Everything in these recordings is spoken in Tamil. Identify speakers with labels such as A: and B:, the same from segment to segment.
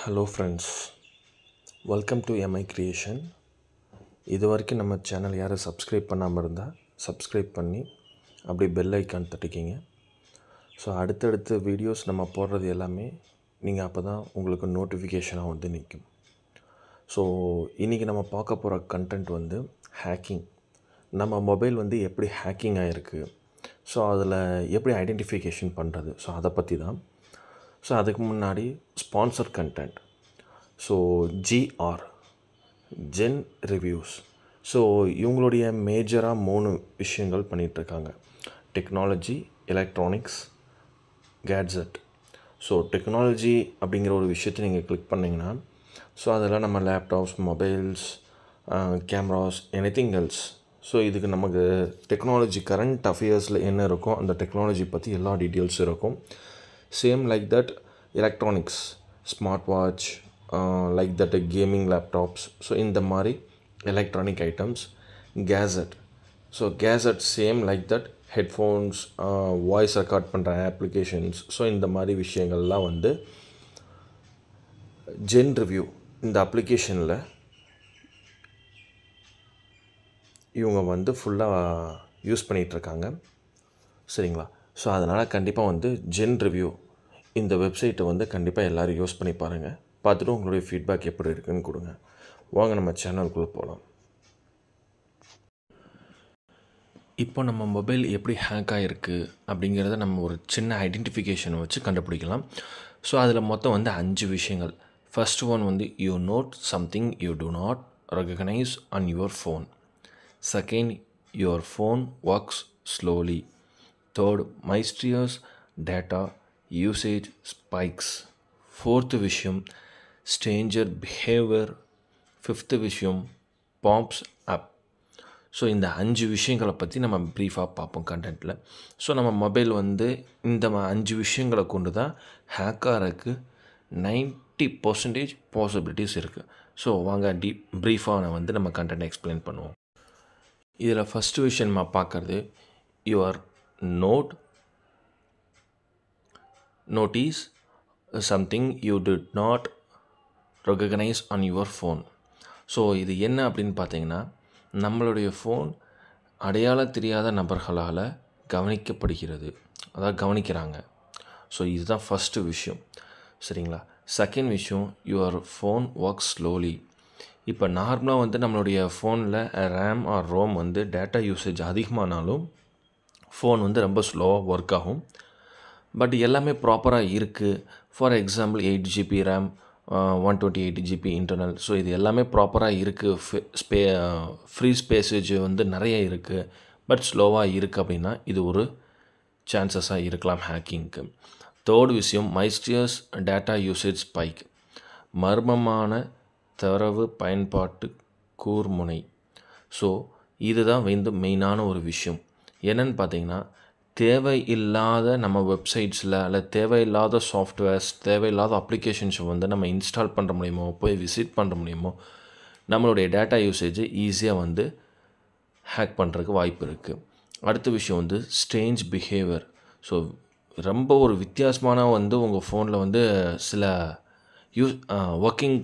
A: Hello friends, welcome to Mi creation. இது வரைக்கும் நம்ம சேனல் யாரும் சப்ஸ்கிரைப் பண்ணாமல் இருந்தால் சப்ஸ்கிரைப் பண்ணி அப்படி பெல் ஐக்கான் தட்டிக்கிங்க. ஸோ அடுத்தடுத்த வீடியோஸ் நம்ம போடுறது எல்லாமே நீங்கள் அப்போ தான் உங்களுக்கு நோட்டிஃபிகேஷனாக வந்து நிற்கும். ஸோ இன்றைக்கி நம்ம பார்க்க போகிற கண்டென்ட் வந்து ஹேக்கிங். நம்ம மொபைல் வந்து எப்படி ஹேக்கிங் ஆகிருக்கு, ஸோ அதில் எப்படி ஐடென்டிஃபிகேஷன் பண்ணுறது, ஸோ அதை பற்றி தான். ஸோ அதுக்கு முன்னாடி sponsor content. So Zen reviews. So இவங்களுடைய மேஜராக 3 விஷயங்கள் பண்ணிகிட்ருக்காங்க: technology, electronics, gadget. So technology அப்படிங்கிற ஒரு விஷயத்தை நீங்கள் கிளிக் பண்ணிங்கன்னா, ஸோ அதெல்லாம் நம்ம laptops, mobiles, cameras, anything else. So இதுக்கு நமக்கு டெக்னாலஜி கரண்ட் அஃபேர்ஸில் என்ன இருக்கோ அந்த டெக்னாலஜி பற்றி எல்லா டீட்டெயில்ஸும் இருக்கும். Same like that electronics, smart watch, like that gaming laptops. So இந்த மாதிரி electronic items. Gadget. So gadget same like that headphones, voice record பண்ணுற அப்ளிகேஷன்ஸ். ஸோ இந்த மாதிரி விஷயங்கள்லாம் வந்து ஜென் ரிவ்யூ இந்த அப்ளிகேஷனில் இவங்க வந்து ஃபுல்லாக யூஸ் பண்ணிகிட்ருக்காங்க. சரிங்களா? ஸோ அதனால் கண்டிப்பாக வந்து ஜென் ரிவ்யூ இந்த வெப்சைட்டை வந்து கண்டிப்பாக எல்லோரும் யூஸ் பண்ணி பாருங்கள். பார்த்துட்டு உங்களுடைய ஃபீட்பேக் எப்படி இருக்குதுன்னு கொடுங்க. வாங்க நம்ம சேனலுக்குள்ளே போகலாம். இப்போ நம்ம மொபைல் எப்படி ஹேக் ஆகிருக்கு அப்படிங்கிறத நம்ம ஒரு சின்ன ஐடென்டிஃபிகேஷனை வச்சு கண்டுபிடிக்கலாம். ஸோ அதில் மொத்தம் வந்து 5 விஷயங்கள். ஃபர்ஸ்ட் ஒன் வந்து you note something you do not recognize on your phone. Second, your phone works slowly. Third, mysterious data usage spikes. Fourth விஷயம், stranger behavior. Fifth விஷயம், pops up. ஸோ இந்த 5 விஷயங்களை பற்றி நம்ம ப்ரீஃபாக பார்ப்போம் கண்டென்ட்டில். ஸோ நம்ம மொபைல் வந்து இந்த 5 விஷயங்களை கொண்டு தான் ஹேக் ஆகிறதுக்கு 90% பாசிபிலிட்டிஸ் இருக்குது. ஸோ வாங்க ப்ரீஃபாக நான் வந்து நம்ம கண்டென்ட் எக்ஸ்பிளைன் பண்ணுவோம். இதில் ஃபஸ்ட்டு விஷயம் நம்ம பார்க்குறது your notice something you did not recognise on your phone. So இது என்ன அப்படின்னு பார்த்தீங்கன்னா, நம்மளுடைய ஃபோன் அடையாளம் தெரியாத நபர்களால் கவனிக்கப்படுகிறது, அதாவது கவனிக்கிறாங்க. ஸோ இதுதான் ஃபஸ்ட்டு விஷயம். சரிங்களா? செகண்ட் விஷயம், யுவர் ஃபோன் ஒர்க்ஸ் ஸ்லோலி. இப்போ நார்மலாக வந்து நம்மளுடைய ஃபோனில் ரேம் ஆர் ரோம் வந்து டேட்டா யூசேஜ் அதிகமானாலும் ஃபோன் வந்து ரொம்ப ஸ்லோவாக ஒர்க் ஆகும். பட் எல்லாமே ப்ராப்பராக இருக்குது. For example 8 GB RAM, 128 GB internal. So இது எல்லாமே ப்ராப்பராக இருக்குது. ஃப்ரீ ஸ்பேஸேஜ் வந்து நிறைய இருக்குது. பட் ஸ்லோவாக இருக்குது அப்படின்னா இது ஒரு சான்சஸாக இருக்கலாம் ஹேக்கிங்க்கு. தேர்ட் விஷயம், மைஸ்டியஸ் டேட்டா யூசேஜ் ஸ்பைக். மர்மமான தரவு பயன்பாட்டு கூர்முனை. ஸோ இதுதான் வந்து மெயினான ஒரு விஷயம். என்னென்னு பார்த்தீங்கன்னா, தேவையில்லாத நம்ம வெப்சைட்ஸில் அல்லது தேவையில்லாத சாஃப்ட்வேர்ஸ், தேவையில்லாத அப்ளிகேஷன்ஸை வந்து நம்ம இன்ஸ்டால் பண்ணுற முடியுமோ, போய் விசிட் பண்ணுற முடியுமோ, நம்மளுடைய டேட்டா யூசேஜை ஈஸியாக வந்து ஹேக் பண்ணுறதுக்கு வாய்ப்பு இருக்குது. அடுத்த விஷயம் வந்து ஸ்ட்ரேஞ்ச் பிஹேவியர். ஸோ ரொம்ப ஒரு வித்தியாசமான வந்து உங்கள் ஃபோனில் வந்து சில ஒர்க்கிங்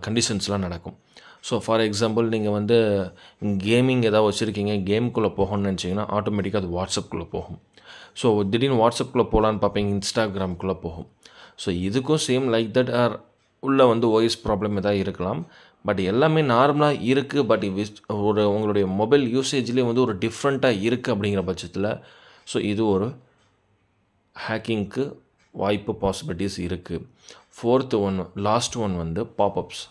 A: கண்டிஷன்ஸ்லாம் நடக்கும். ஸோ ஃபார் எக்ஸாம்பிள் நீங்கள் வந்து கேமிங் ஏதாவது வச்சுருக்கீங்க, கேமுக்குள்ளே போகணும்னு நினச்சிங்கன்னா ஆட்டோமேட்டிக்காக அது வாட்ஸ்அப்புக்குள்ளே போகும். ஸோ திடீர்னு வாட்ஸ்அப்புக்குள்ளே போகலான்னு பார்ப்பீங்க, இன்ஸ்டாகிராமுக்குள்ளே போகும். ஸோ இதுக்கும் சேம் லைக் தட் உள்ளே வந்து வாய்ஸ் ப்ராப்ளம் எதாவது இருக்கலாம். பட் எல்லாமே நார்மலாக இருக்குது. பட் உங்களுடைய மொபைல் யூசேஜ்லேயே வந்து ஒரு டிஃப்ரெண்ட்டாக இருக்குது அப்படிங்கிற பட்சத்தில் ஸோ இது ஒரு ஹேக்கிங்க்கு வாய்ப்பு பாசிபிலிட்டிஸ் இருக்குது. ஃபோர்த்து ஒன், லாஸ்ட் ஒன் வந்து பாப்அப்ஸ்.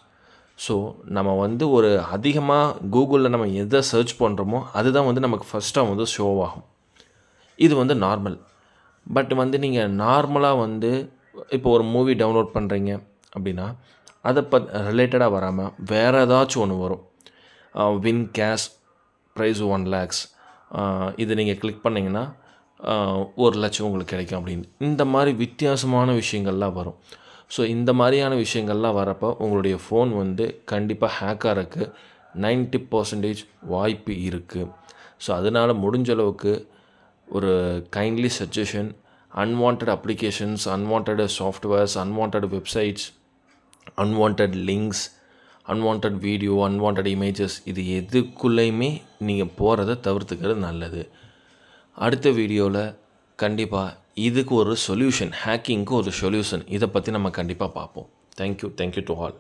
A: ஸோ நம்ம வந்து ஒரு அதிகமாக கூகுளில் நம்ம எதை சர்ச் பண்ணுறோமோ அதுதான் வந்து நமக்கு ஃபஸ்ட்டாக வந்து ஷோ ஆகும். இது வந்து நார்மல். பட் வந்து நீங்கள் நார்மலாக வந்து இப்போ ஒரு மூவி டவுன்லோட் பண்ணுறீங்க அப்படின்னா அதை ரிலேட்டடாக வராமல் வேறு ஏதாச்சும் ஒன்று வரும். வின் கேஷ் ப்ரைஸ் 1 lakhs, இது நீங்கள் கிளிக் பண்ணிங்கன்னா 1 லட்சம் உங்களுக்கு கிடைக்கும் அப்படின்னு இந்த மாதிரி வித்தியாசமான விஷயங்கள்லாம் வரும். ஸோ இந்த மாதிரியான விஷயங்கள்லாம் வரப்போ உங்களுடைய ஃபோன் வந்து கண்டிப்பாக ஹேக் ஆகிறதுக்கு 90% வாய்ப்பு இருக்குது. ஸோ அதனால் முடிஞ்ச அளவுக்கு ஒரு kindly suggestion, unwanted applications, unwanted softwares, unwanted websites unwanted links, unwanted video, unwanted images இது எதுக்குள்ளேயுமே நீங்கள் போகிறத தவிர்த்துக்கிறது நல்லது. அடுத்த வீடியோவில் கண்டிப்பாக இதுக்கு ஒரு சொல்யூஷன், ஹேக்கிங்க்கு ஒரு சொல்யூஷன், இதை பற்றி நம்ம கண்டிப்பாக பார்ப்போம். Thank you to all.